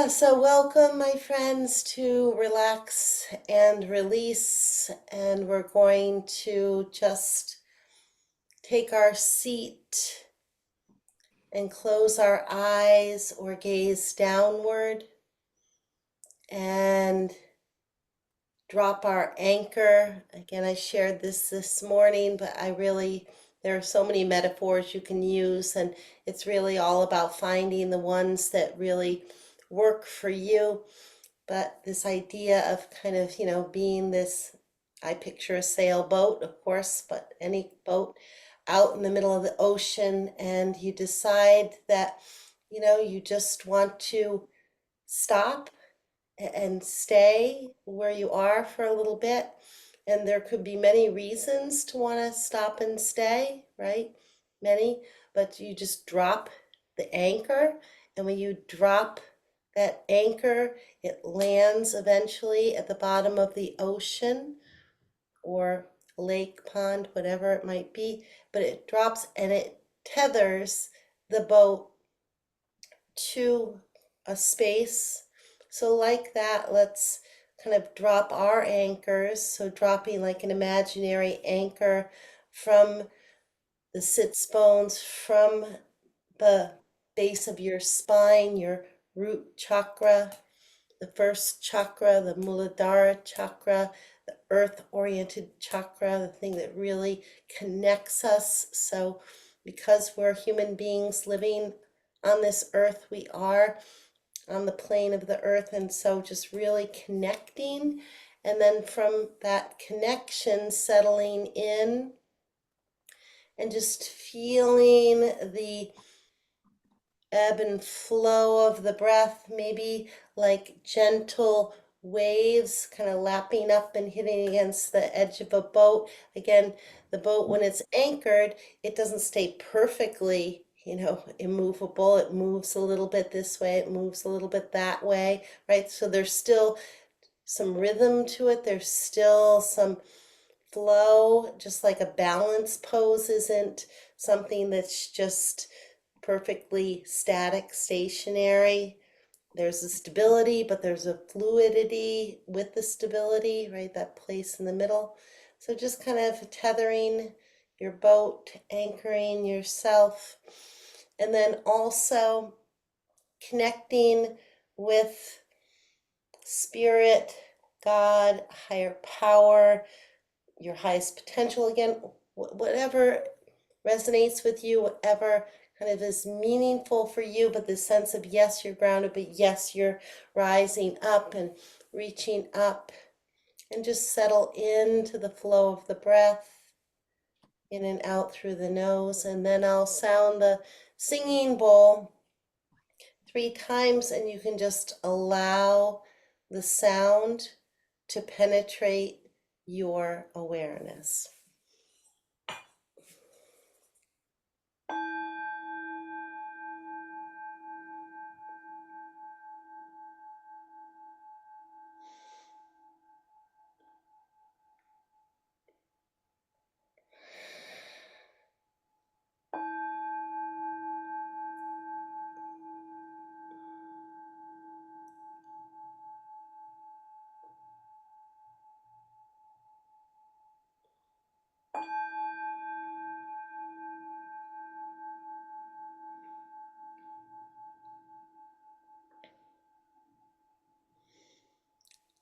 So welcome, my friends, to Relax and Release, and we're going to just take our seat and close our eyes or gaze downward and drop our anchor. Again, I shared this morning, but there are so many metaphors you can use, and it's really all about finding the ones that really work for you. But this idea of kind of, being this, I picture a sailboat, of course, but any boat out in the middle of the ocean, and you decide that, you just want to stop and stay where you are for a little bit. And there could be many reasons to want to stop and stay, right? Many, but you just drop the anchor. And when you drop that anchor, it lands eventually at the bottom of the ocean or lake, pond, whatever it might be. But it drops and it tethers the boat to a space. So like that, let's kind of drop our anchors. So dropping like an imaginary anchor from the sits bones, from the base of your spine, your root chakra, the first chakra, the Muladhara chakra, the earth-oriented chakra, the thing that really connects us. So because we're human beings living on this earth, we are on the plane of the earth, and so just really connecting, and then from that connection settling in and just feeling the ebb and flow of the breath, maybe like gentle waves kind of lapping up and hitting against the edge of a boat. Again, the boat, when it's anchored, it doesn't stay perfectly, immovable. It moves a little bit this way, it moves a little bit that way, right? So there's still some rhythm to it, there's still some flow, just like a balance pose isn't something that's just perfectly static, stationary. There's a stability, but there's a fluidity with the stability, right? That place in the middle. So just kind of tethering your boat, anchoring yourself, and then also connecting with spirit, God, higher power, your highest potential again, whatever resonates with you, whatever kind of is meaningful for you, but the sense of yes, you're grounded, but yes, you're rising up and reaching up, and just settle into the flow of the breath in and out through the nose. And then I'll sound the singing bowl 3 times, and you can just allow the sound to penetrate your awareness.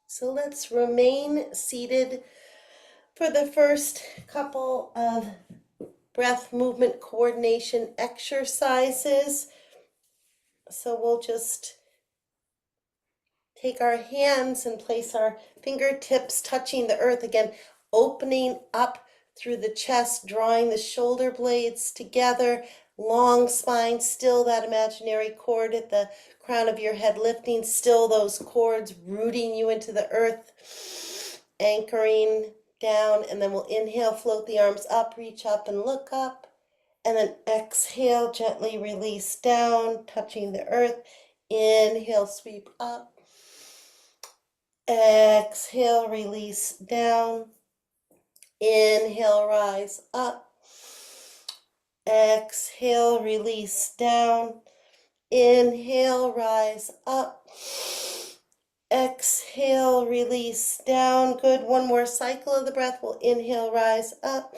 So let's remain seated for the first couple of breath movement coordination exercises. So we'll just take our hands and place our fingertips touching the earth again, opening up through the chest, drawing the shoulder blades together, long spine, still that imaginary cord at the crown of your head lifting, still those cords rooting you into the earth, anchoring down. And then we'll inhale, float the arms up, reach up and look up, and then exhale, gently release down, touching the earth. Inhale, sweep up. Exhale, release down. Inhale, rise up. Exhale, release down. Inhale, rise up. Exhale, release down. Good. One more cycle of the breath. We'll inhale, rise up.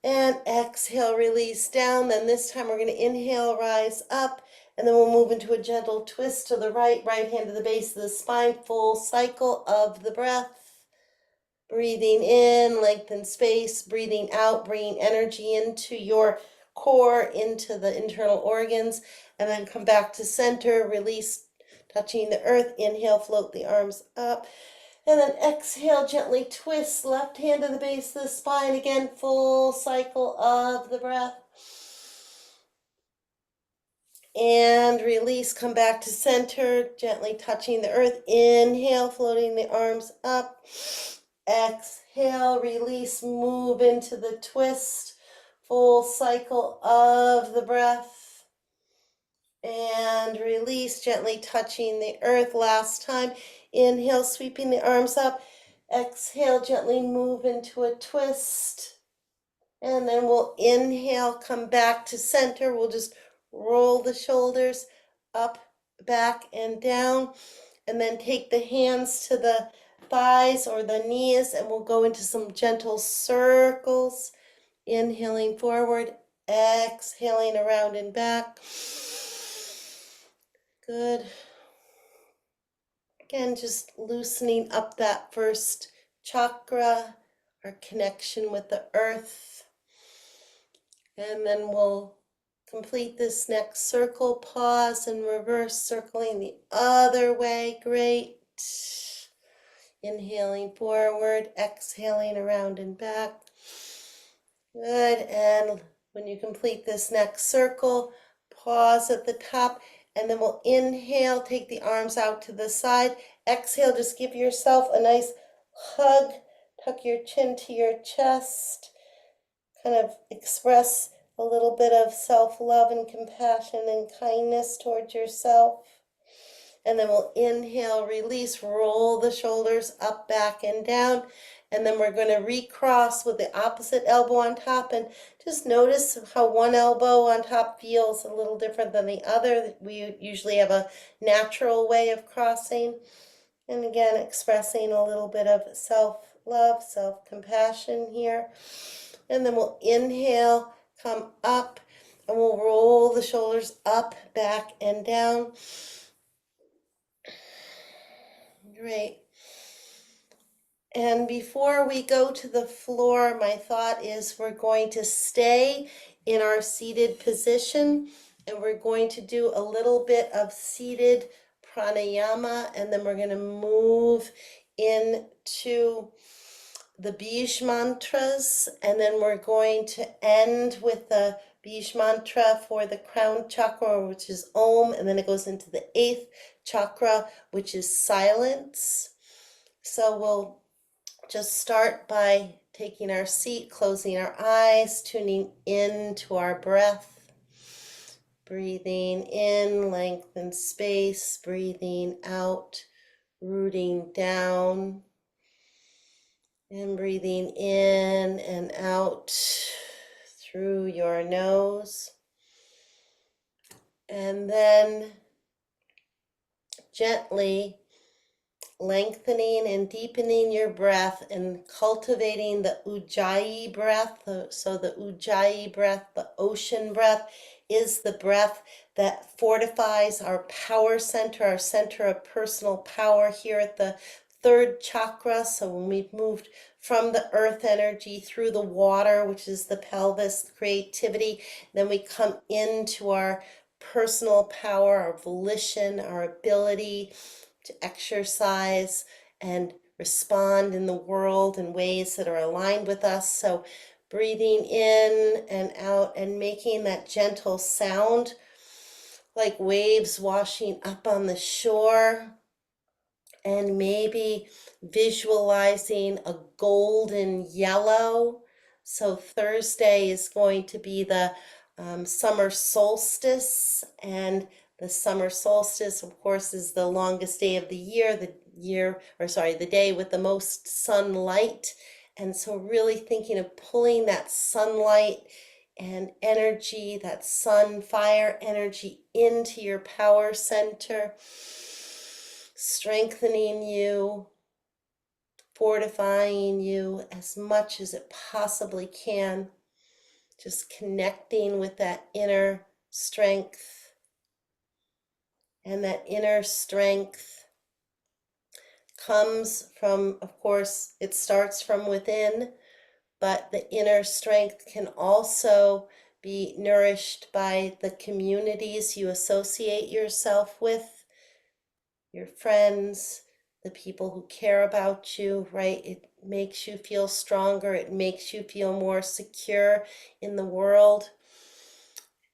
And exhale, release down. Then this time we're going to inhale, rise up. And then we'll move into a gentle twist to the right hand to the base of the spine. Full cycle of the breath. Breathing in, lengthen space. Breathing out, bringing energy into your core, into the internal organs. And then come back to center, release, touching the earth. Inhale, float the arms up. And then exhale, gently twist, left hand to the base of the spine. Again, full cycle of the breath. And release, come back to center, gently touching the earth. Inhale, floating the arms up. Exhale, release, move into the twist. Full cycle of the breath. And release, gently touching the earth. Last time. Inhale, sweeping the arms up. Exhale, gently move into a twist. And then we'll inhale, come back to center. We'll just roll the shoulders up, back, and down. And then take the hands to the thighs or the knees, and we'll go into some gentle circles. Inhaling forward, exhaling around and back. Good. Again, just loosening up that first chakra, our connection with the earth. And then we'll complete this next circle. Pause and reverse, circling the other way. Great. Inhaling forward, exhaling around and back. Good. And when you complete this next circle, pause at the top, and then we'll inhale, take the arms out to the side. Exhale, just give yourself a nice hug. Tuck your chin to your chest. Kind of express a little bit of self-love and compassion and kindness towards yourself. And then we'll inhale, release, roll the shoulders up, back, and down. And then we're going to recross with the opposite elbow on top. And just notice how one elbow on top feels a little different than the other. We usually have a natural way of crossing. And again, expressing a little bit of self-love, self-compassion here. And then we'll inhale, come up, and we'll roll the shoulders up, back, and down. Great. And before we go to the floor, my thought is we're going to stay in our seated position, and we're going to do a little bit of seated pranayama, and then we're going to move into the Bij mantras, and then we're going to end with the Bij mantra for the crown chakra, which is Om, and then it goes into the 8th chakra, which is silence. So we'll just start by taking our seat, closing our eyes, tuning into our breath. Breathing in, lengthen space, breathing out, rooting down. And breathing in and out through your nose. And then gently lengthening and deepening your breath and cultivating the Ujjayi breath. So the Ujjayi breath, the ocean breath, is the breath that fortifies our power center, our center of personal power here at the 3rd chakra. So when we've moved from the earth energy through the water, which is the pelvis, creativity, then we come into our personal power, our volition, our ability to exercise and respond in the world in ways that are aligned with us. So breathing in and out and making that gentle sound like waves washing up on the shore. And maybe visualizing a golden yellow. So Thursday is going to be the summer solstice, and the summer solstice, of course, is the longest day of the year, the day with the most sunlight. And so really thinking of pulling that sunlight and energy, that sun fire energy, into your power center, strengthening you, fortifying you as much as it possibly can. Just connecting with that inner strength. And that inner strength comes from, of course, it starts from within, but the inner strength can also be nourished by the communities you associate yourself with, your friends, the people who care about you, right? It makes you feel stronger. It makes you feel more secure in the world.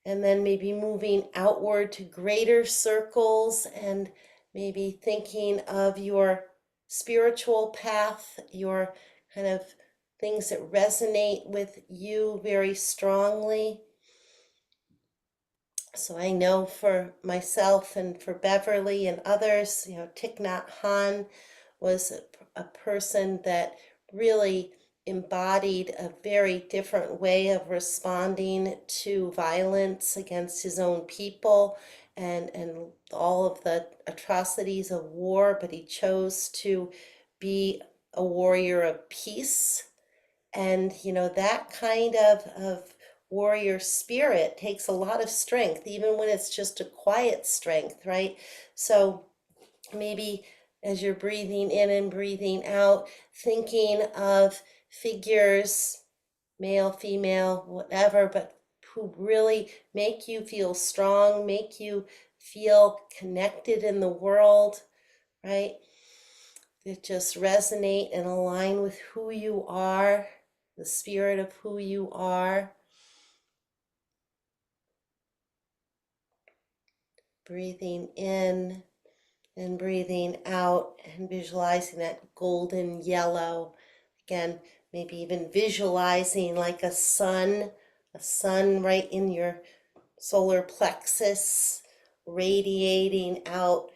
And then maybe moving outward to greater circles and maybe thinking of your spiritual path, your kind of things that resonate with you very strongly. So I know for myself and for Beverly and others, Thich Nhat Hanh was a person that really embodied a very different way of responding to violence against his own people and all of the atrocities of war, but he chose to be a warrior of peace. And that kind of warrior spirit takes a lot of strength, even when it's just a quiet strength, right? So maybe as you're breathing in and breathing out, thinking of figures, male, female, whatever, but who really make you feel strong, make you feel connected in the world, right? That just resonate and align with who you are, the spirit of who you are. Breathing in and breathing out and visualizing that golden yellow. Again, maybe even visualizing like a sun right in your solar plexus, radiating out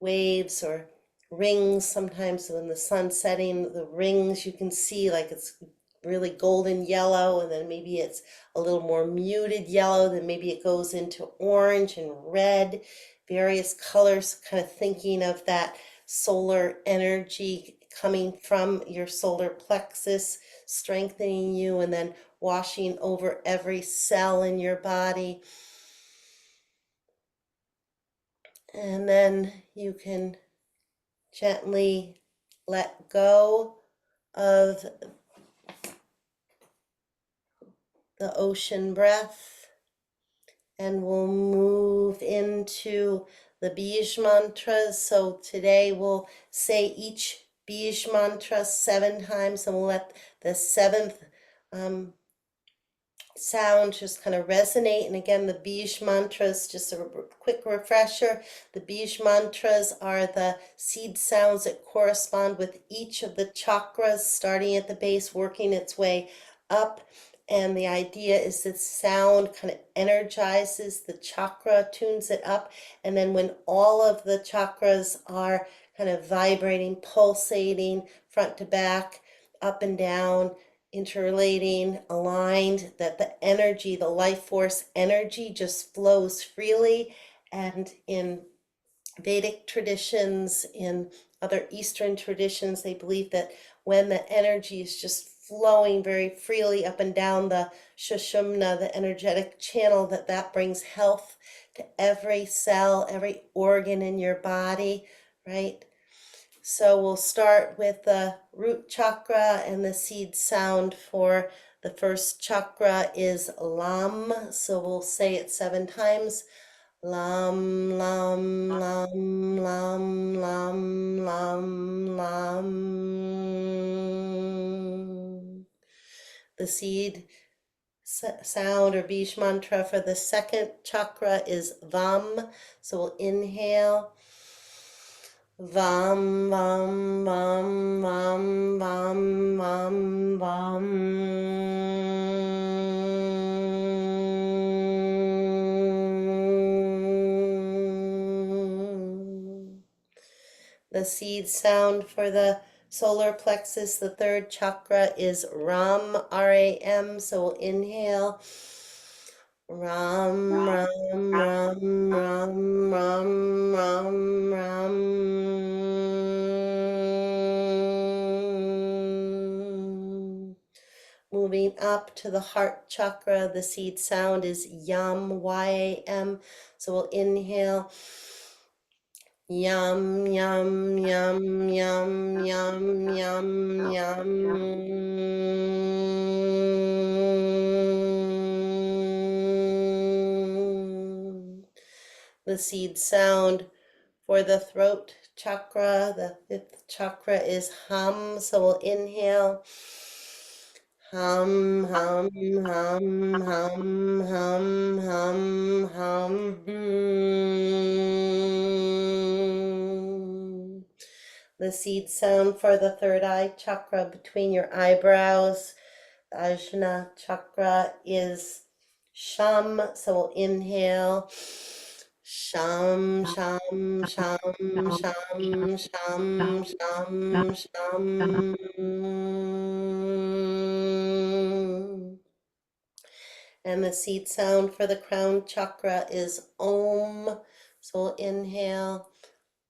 waves or rings. Sometimes when the sun's setting, the rings you can see like it's really golden yellow, and then maybe it's a little more muted yellow, then maybe it goes into orange and red, various colors, kind of thinking of that solar energy coming from your solar plexus, strengthening you, and then washing over every cell in your body. And then you can gently let go of the ocean breath, and we'll move into the Bij mantras. So today we'll say each Bij mantra 7 times, and we'll let the seventh sound just kind of resonate. And again, the Bij mantras, just a quick refresher, the Bij mantras are the seed sounds that correspond with each of the chakras, starting at the base, working its way up. And the idea is that sound kind of energizes the chakra, tunes it up. And then when all of the chakras are kind of vibrating, pulsating, front to back, up and down, interrelating, aligned, that the energy, the life force energy just flows freely. And in Vedic traditions, in other Eastern traditions, they believe that when the energy is just flowing very freely up and down the Sushumna, the energetic channel, that brings health to every cell, every organ in your body, right? So we'll start with the root chakra, and the seed sound for the first chakra is Lam. So we'll say it 7 times. Lam, lam, lam, lam, lam, lam, lam. The seed sound or Bij mantra for the second chakra is Vam. So we'll inhale. Vam, vam, vam, vam, vam, vam, vam. The seed sound for the Solar plexus, the third chakra, is Ram, R-A-M. So we'll inhale. Ram, Ram, Ram, Ram, Ram, Ram, Ram. Moving up to the heart chakra, the seed sound is Yam, Y-A-M. So we'll inhale. Yum, yum, yum, yum, yum, yum, yum. The seed sound for the throat chakra, the fifth chakra, is hum. So we'll inhale. Hum, hum, hum, hum, hum, hum, hum. The seed sound for the third eye chakra between your eyebrows, the Ajna chakra, is sham. So we'll inhale. Sham, sham, sham, sham, sham, sham, sham. And the seed sound for the crown chakra is Om. So we'll inhale.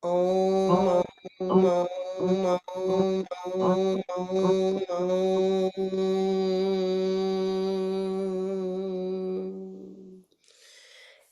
Om, Om, Om, Om, Om, Om, Om.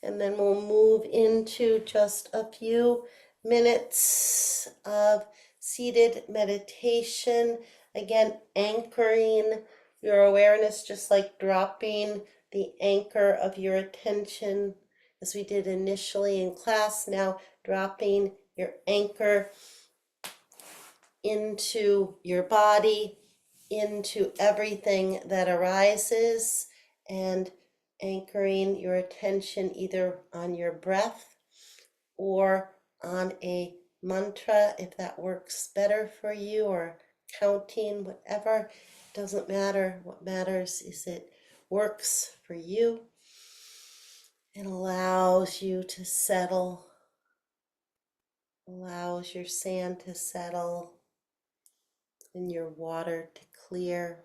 And then we'll move into just a few minutes of seated meditation. Again, anchoring your awareness, just like dropping the anchor of your attention as we did initially in class. Now dropping your anchor into your body, into everything that arises, and anchoring your attention either on your breath or on a mantra if that works better for you, or counting, whatever. Doesn't matter. What matters is it works for you. It allows you to settle, allows your sand to settle and your water to clear.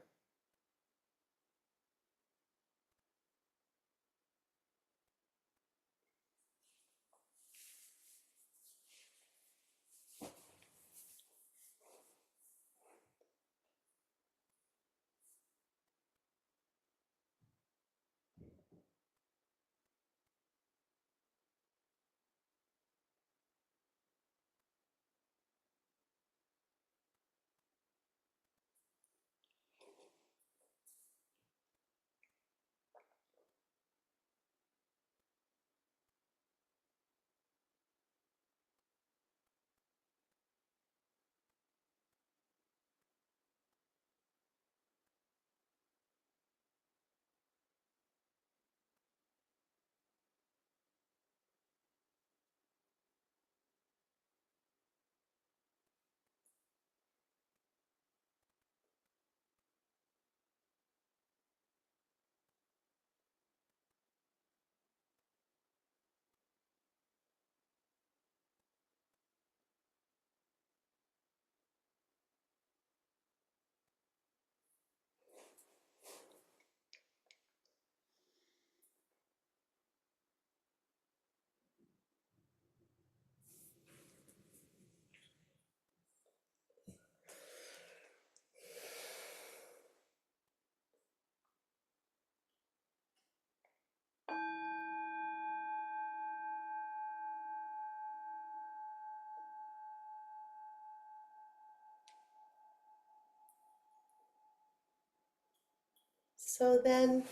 So then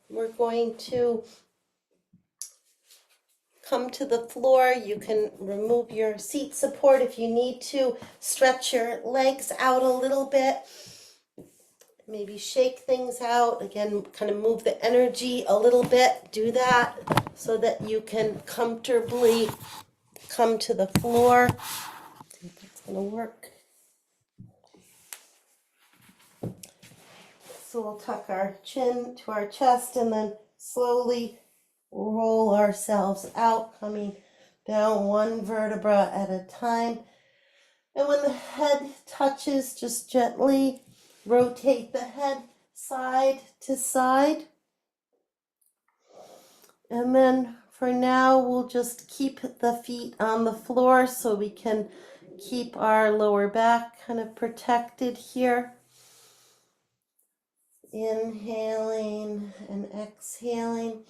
we're going to come to the floor. You can remove your seat support if you need to. Stretch your legs out a little bit. Maybe shake things out. Again, kind of move the energy a little bit. Do that so that you can comfortably come to the floor. See if that's going to work. So we'll tuck our chin to our chest and then slowly roll ourselves out, coming down one vertebra at a time. And when the head touches, just gently rotate the head side to side. And then for now, we'll just keep the feet on the floor so we can keep our lower back kind of protected here. Inhaling and exhaling.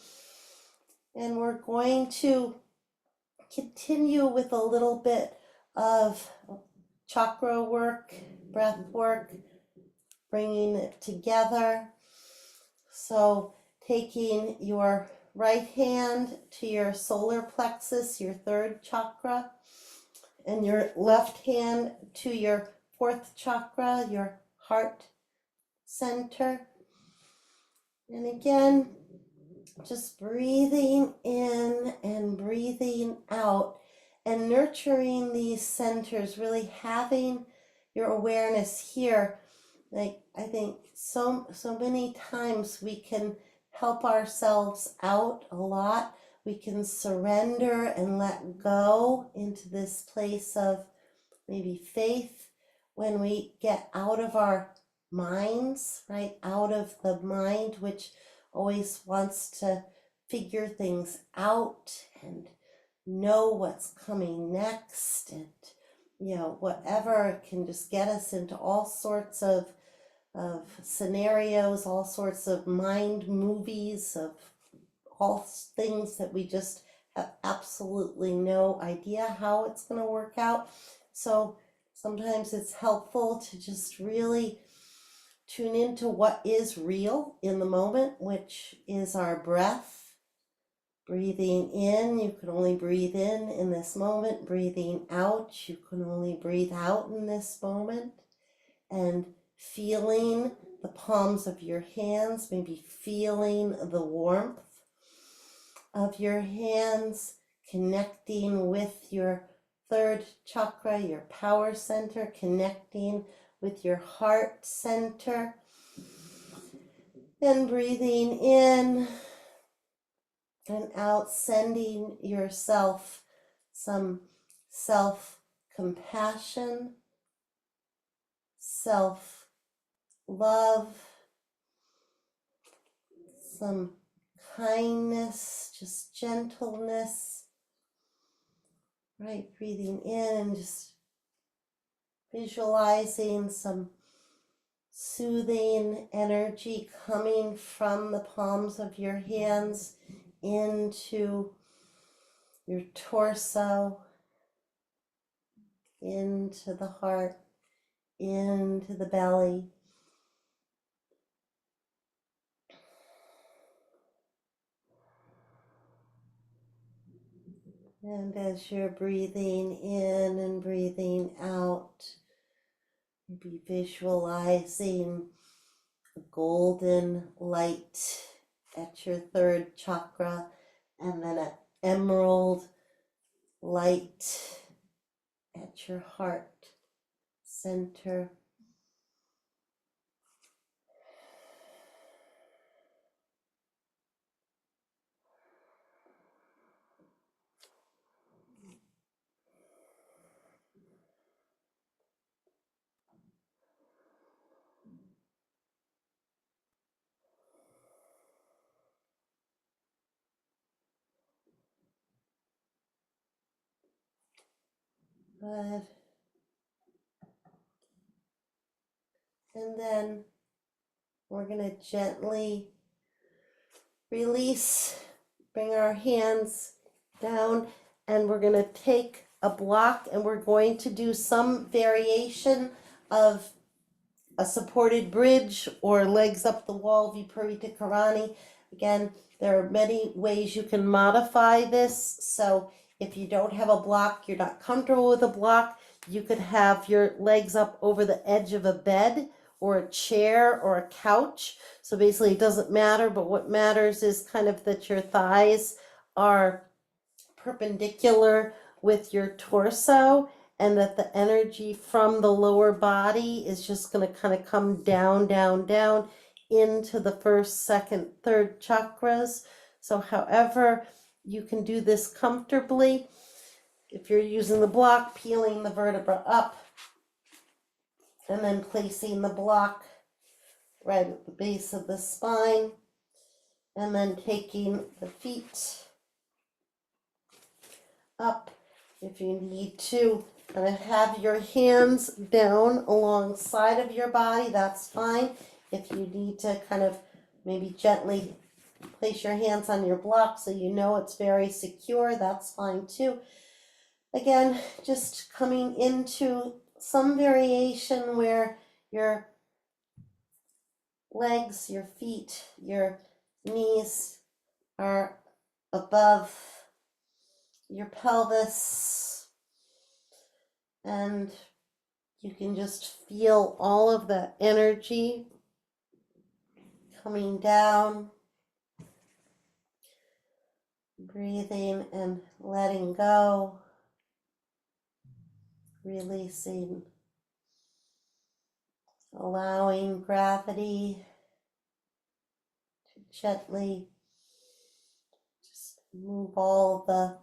And we're going to continue with a little bit of chakra work, breath work, bringing it together. So taking your right hand to your solar plexus, your third chakra, and your left hand to your fourth chakra, your heart center. And again, just breathing in and breathing out and nurturing these centers, really having your awareness here. Like, I think so many times we can help ourselves out a lot. We can surrender and let go into this place of maybe faith when we get out of our minds, right? Out of the mind, which always wants to figure things out and know what's coming next, and whatever can just get us into all sorts of scenarios, all sorts of mind movies, of all things that we just have absolutely no idea how it's going to work out. So sometimes it's helpful to just really tune into what is real in the moment, which is our breath. Breathing in, you can only breathe in this moment. Breathing out, you can only breathe out in this moment. And feeling the palms of your hands, maybe feeling the warmth of your hands, connecting with your third chakra, your power center, connecting with your heart center, and breathing in and out, sending yourself some self-compassion, self-love, some kindness, just gentleness, right? Breathing in and just visualizing some soothing energy coming from the palms of your hands into your torso, into the heart, into the belly. And as you're breathing in and breathing out, maybe visualizing a golden light at your third chakra, and then an emerald light at your heart center. Good. And then we're going to gently release, bring our hands down, and we're going to take a block and we're going to do some variation of a supported bridge or legs up the wall, Viparita Karani. Again, there are many ways you can modify this. So if you don't have a block, you're not comfortable with a block, you could have your legs up over the edge of a bed or a chair or a couch. So basically it doesn't matter, but what matters is kind of that your thighs are perpendicular with your torso, and that the energy from the lower body is just going to kind of come down, down, down into the first, second, third chakras. So however you can do this comfortably. If you're using the block, peeling the vertebra up, And then placing the block right at the base of the spine. And then taking the feet up. If you need to kind of have your hands down alongside of your body, that's fine. If you need to kind of maybe gently place your hands on your block so you know it's very secure, that's fine too. Again, just coming into some variation where your legs, your feet, your knees are above your pelvis, and you can just feel all of the energy coming down, breathing and letting go, releasing, allowing gravity to gently just move all the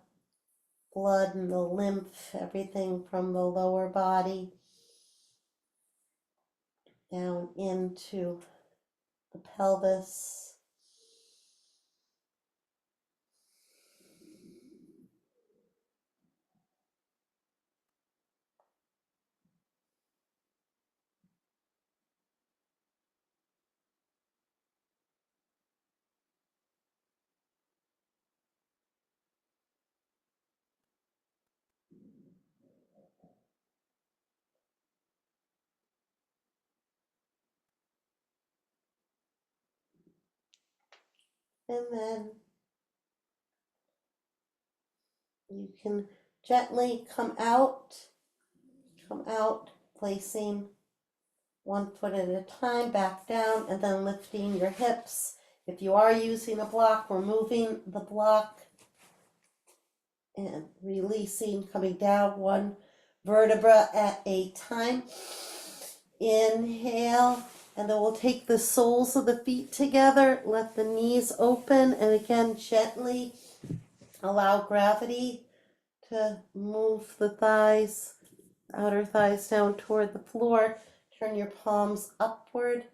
blood and the lymph, everything from the lower body down into the pelvis. And then you can gently come out, placing one foot at a time, back down, and then lifting your hips. If you are using a block, removing the block and releasing, coming down one vertebra at a time. Inhale, and then we'll take the soles of the feet together, let the knees open, and again, gently allow gravity to move the thighs, outer thighs down toward the floor. Turn your palms upward.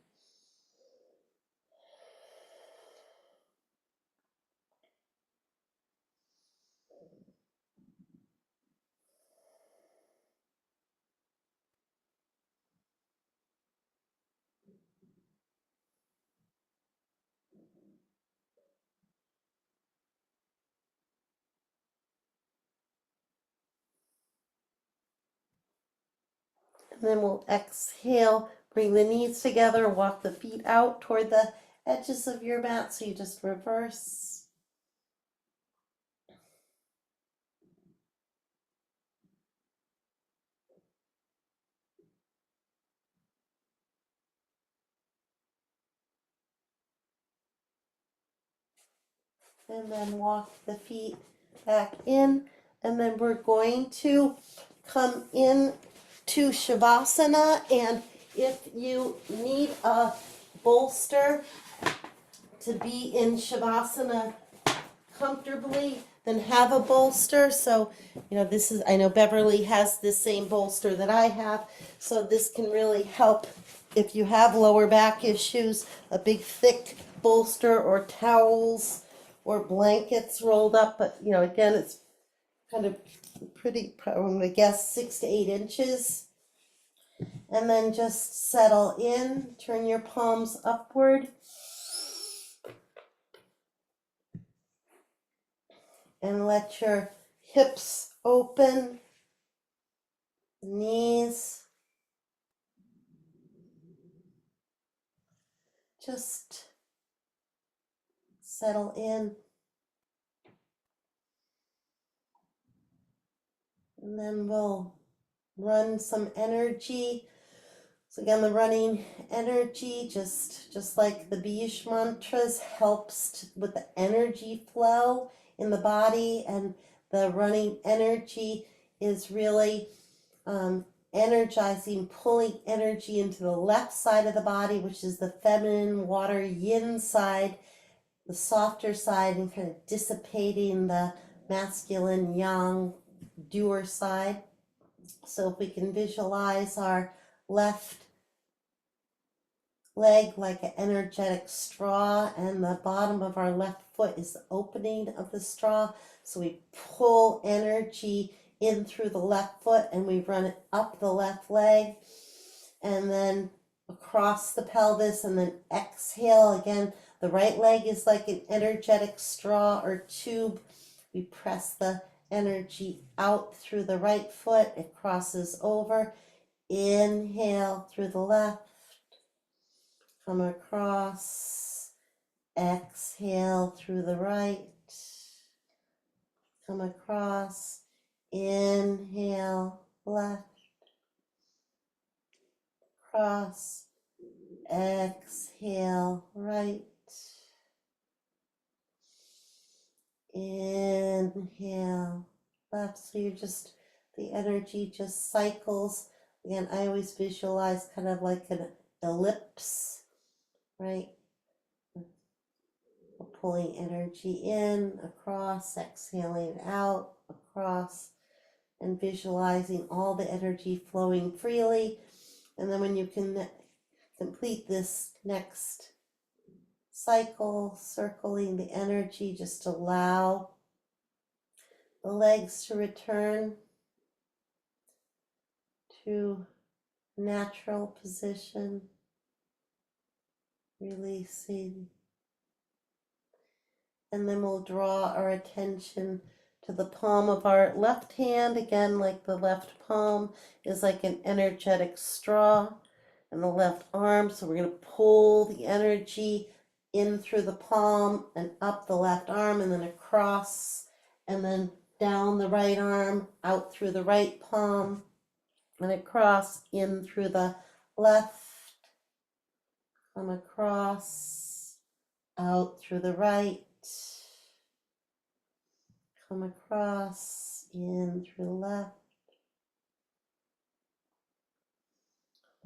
And then we'll exhale, bring the knees together, walk the feet out toward the edges of your mat. So you just reverse. And then walk the feet back in. And then we're going to come in to Shavasana. And if you need a bolster to be in Shavasana comfortably, then have a bolster. So, this is, I know Beverly has the same bolster that I have. So this can really help if you have lower back issues, a big thick bolster or towels or blankets rolled up. But, again, it's kind of pretty, I guess 6 to 8 inches. And then just settle in, turn your palms upward. And let your hips open, knees. Just settle in. And then we'll run some energy. So again, the running energy, just like the Bish mantras, helps with the energy flow in the body, and the running energy is really energizing, pulling energy into the left side of the body, which is the feminine water yin side, the softer side, and kind of dissipating the masculine yang doer side. So if we can visualize our left leg like an energetic straw, and the bottom of our left foot is the opening of the straw. So we pull energy in through the left foot and we run it up the left leg and then across the pelvis, and then exhale again. The right leg is like an energetic straw or tube. We press the energy out through the right foot. It crosses over. Inhale through the left. Come across. Exhale through the right. Come across. Inhale left. Cross. Exhale right. Inhale left. So you're just, the energy just cycles. Again, I always visualize kind of like an ellipse, right? We're pulling energy in, across, exhaling out, across, and visualizing all the energy flowing freely. And then when you can complete this next cycle, circling the energy, just allow the legs to return to natural position, releasing. And then we'll draw our attention to the palm of our left hand. Again, like the left palm is like an energetic straw, and the left arm. So we're going to pull the energy in through the palm and up the left arm, and then across, and then down the right arm, out through the right palm, and across, in through the left, come across, out through the right, come across, in through the left,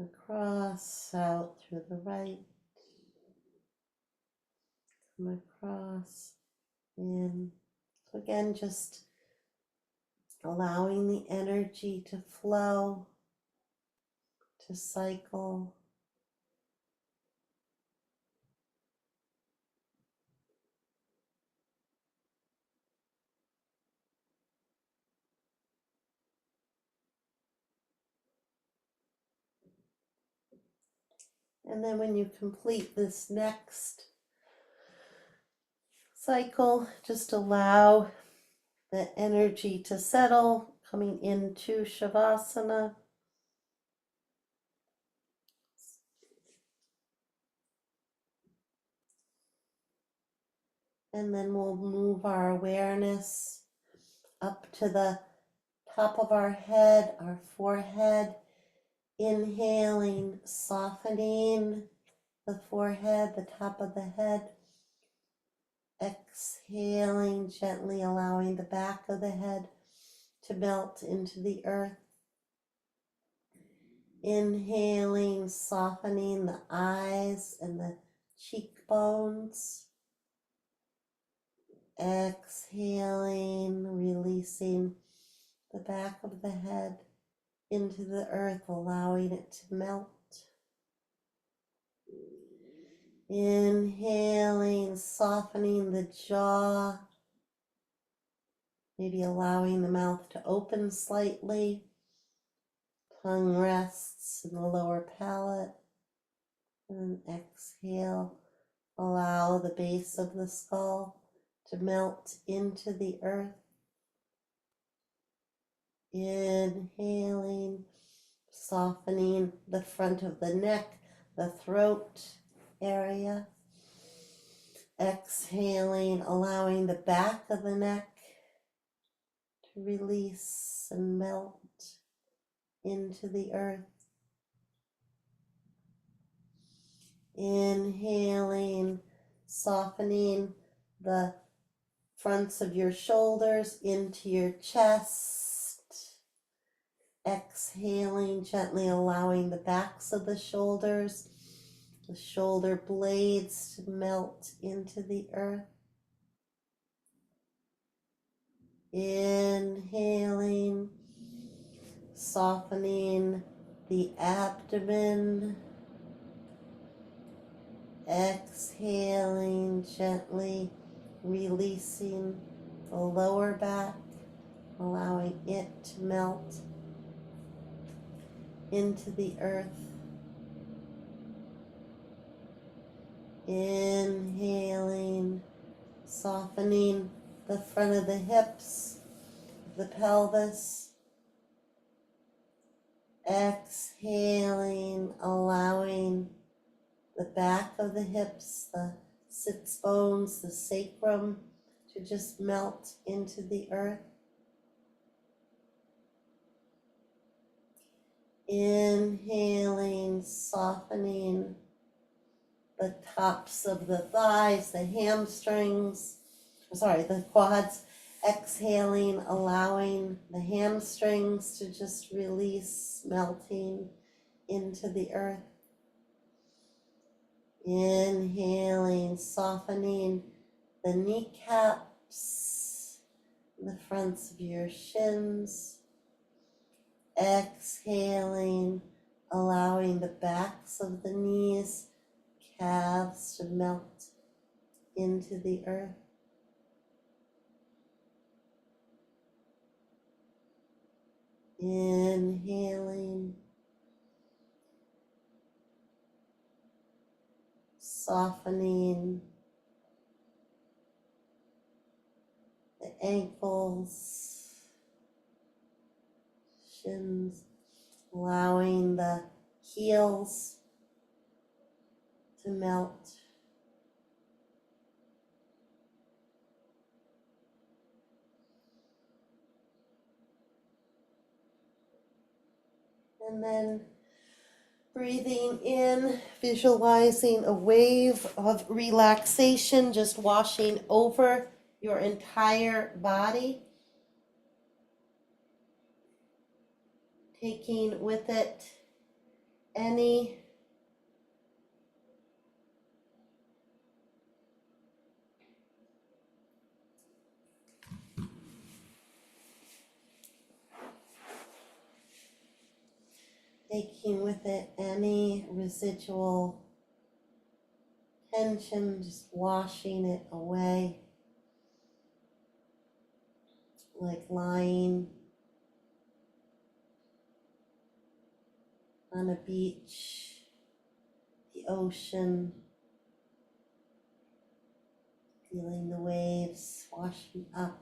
across, out through the right, come across, in. So again, just allowing the energy to flow, to cycle. And then when you complete this next cycle, just allow the energy to settle, coming into Shavasana. And then we'll move our awareness up to the top of our head, our forehead. Inhaling, softening the forehead, the top of the head. Exhaling, gently allowing the back of the head to melt into the earth. Inhaling, softening the eyes and the cheekbones. Exhaling, releasing the back of the head into the earth, allowing it to melt. Inhaling, softening the jaw, maybe allowing the mouth to open slightly. Tongue rests in the lower palate. And exhale, allow the base of the skull to melt into the earth. Inhaling, softening the front of the neck, the throat area. Exhaling, allowing the back of the neck to release and melt into the earth. Inhaling, softening the fronts of your shoulders into your chest. Exhaling, gently allowing the backs of the shoulders, the shoulder blades to melt into the earth. Inhaling, softening the abdomen. Exhaling, gently releasing the lower back, allowing it to melt into the earth. Inhaling, softening the front of the hips, the pelvis. Exhaling, allowing the back of the hips, the sits bones, the sacrum to just melt into the earth. Inhaling, softening the tops of the thighs, the the quads. Exhaling, allowing the hamstrings to just release, melting into the earth. Inhaling, softening the kneecaps, the fronts of your shins. Exhaling, allowing the backs of the knees, calves to melt into the earth. Inhaling, softening the ankles, shins, allowing the heels to melt. And then breathing in, visualizing a wave of relaxation just washing over your entire body, taking with it any residual tension, just washing it away, like lying on a beach, the ocean, feeling the waves washing up.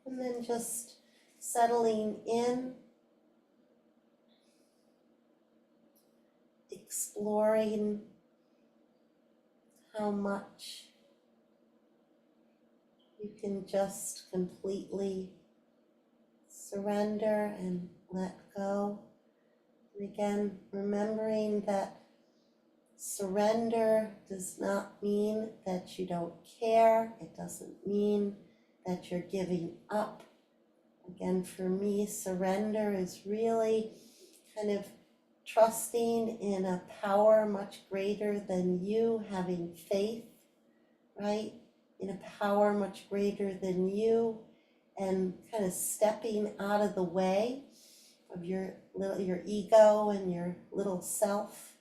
And then just settling in, exploring how much you can just completely surrender and let go. And again, remembering that surrender does not mean that you don't care. It doesn't mean that you're giving up. Again, for me, surrender is really kind of trusting in a power much greater than you, having faith, right? In a power much greater than you, and kind of stepping out of the way of your ego and your little self,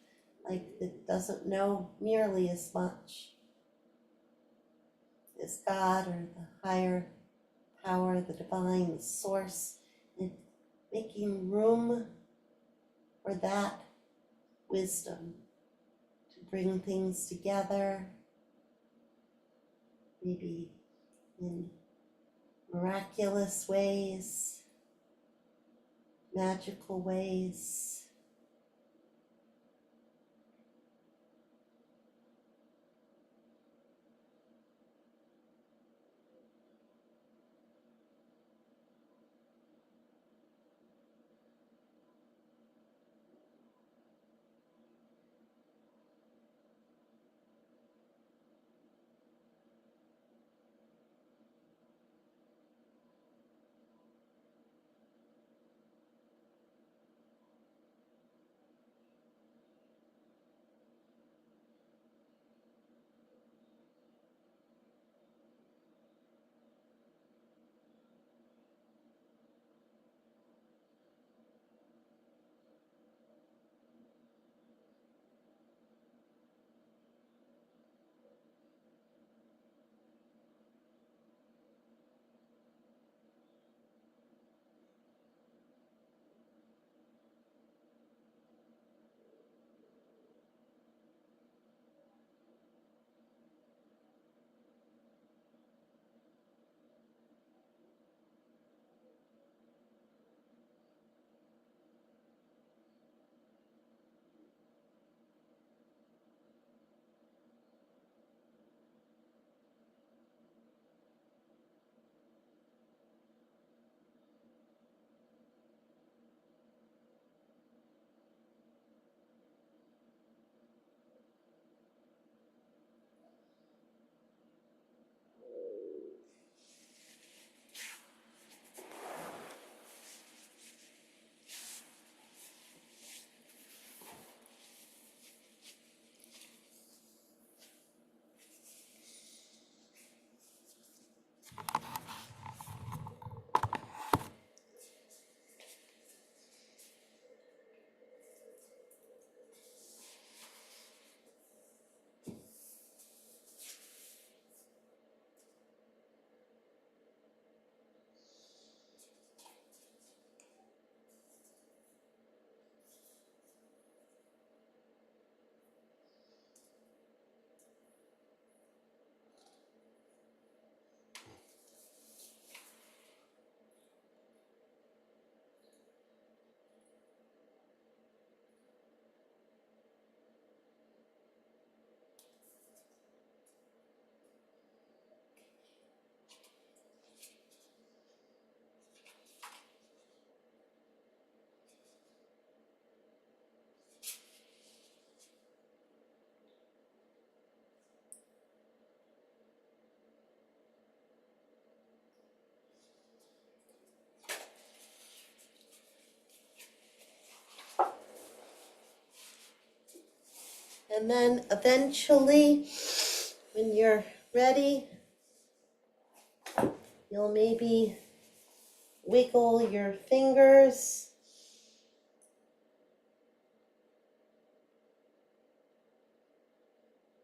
like it doesn't know nearly as much as God or the higher power, the divine, the source, and making room for that wisdom to bring things together, maybe in miraculous ways, magical ways. And then eventually, when you're ready, you'll maybe wiggle your fingers.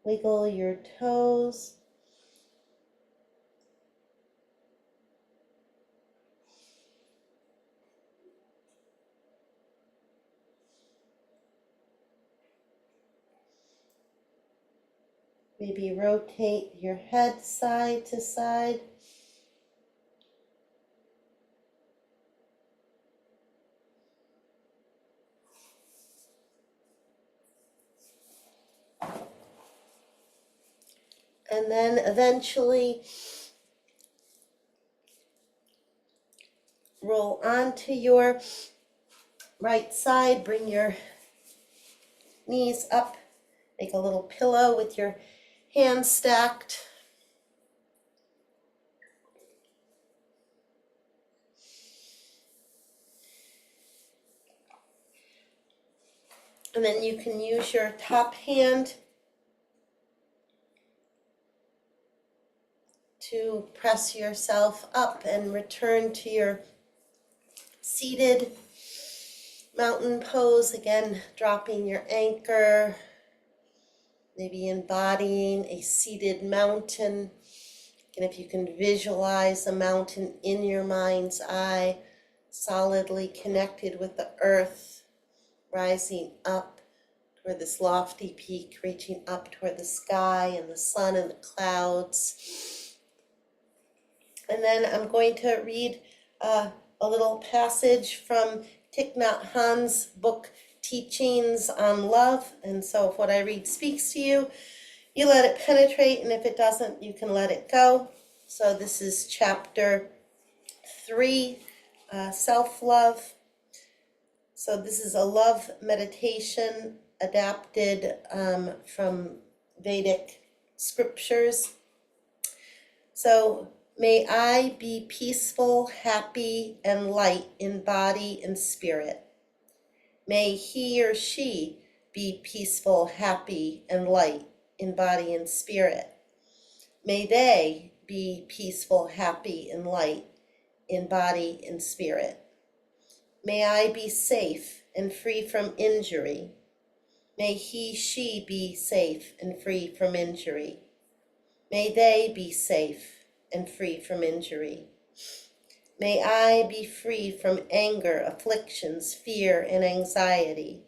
Wiggle your toes. Maybe rotate your head side to side. And then eventually roll onto your right side. Bring your knees up. Make a little pillow with your hands stacked. And then you can use your top hand to press yourself up and return to your seated mountain pose. Again, dropping your anchor, maybe embodying a seated mountain. And if you can visualize a mountain in your mind's eye, solidly connected with the earth, rising up toward this lofty peak, reaching up toward the sky and the sun and the clouds. And then I'm going to read a little passage from Thich Nhat Hanh's book, Teachings on Love. And so if what I read speaks to you, you let it penetrate, and if it doesn't, you can let it go. So this is chapter 3, self-love. So this is a love meditation adapted from Vedic scriptures. So, may I be peaceful, happy, and light in body and spirit. May he or she be peaceful, happy, and light in body and spirit. May they be peaceful, happy, and light in body and spirit. May I be safe and free from injury. May he, she be safe and free from injury. May they be safe and free from injury. May I be free from anger, afflictions, fear, and anxiety.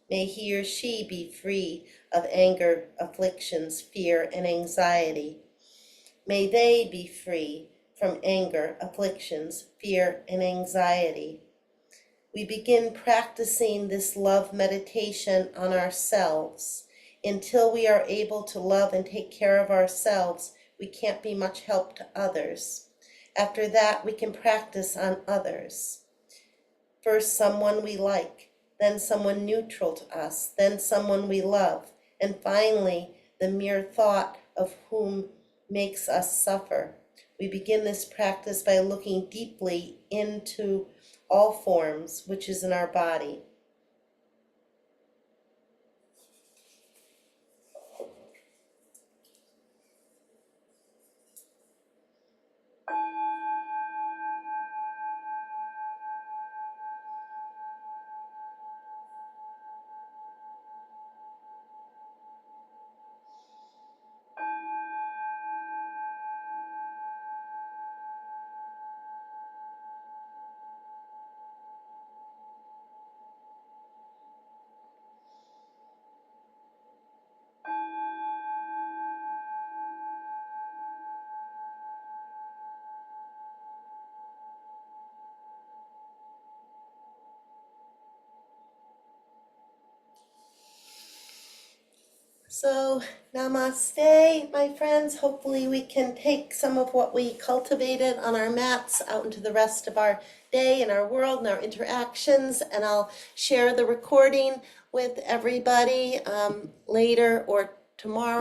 May he or she be free of anger, afflictions, fear, and anxiety. May they be free from anger, afflictions, fear, and anxiety. We begin practicing this love meditation on ourselves. Until we are able to love and take care of ourselves, we can't be much help to others. After that, we can practice on others. First, someone we like, then someone neutral to us, then someone we love, and finally, the mere thought of whom makes us suffer. We begin this practice by looking deeply into all forms, which is in our body. So, namaste, my friends. Hopefully we can take some of what we cultivated on our mats out into the rest of our day and our world and our interactions, and I'll share the recording with everybody later or tomorrow.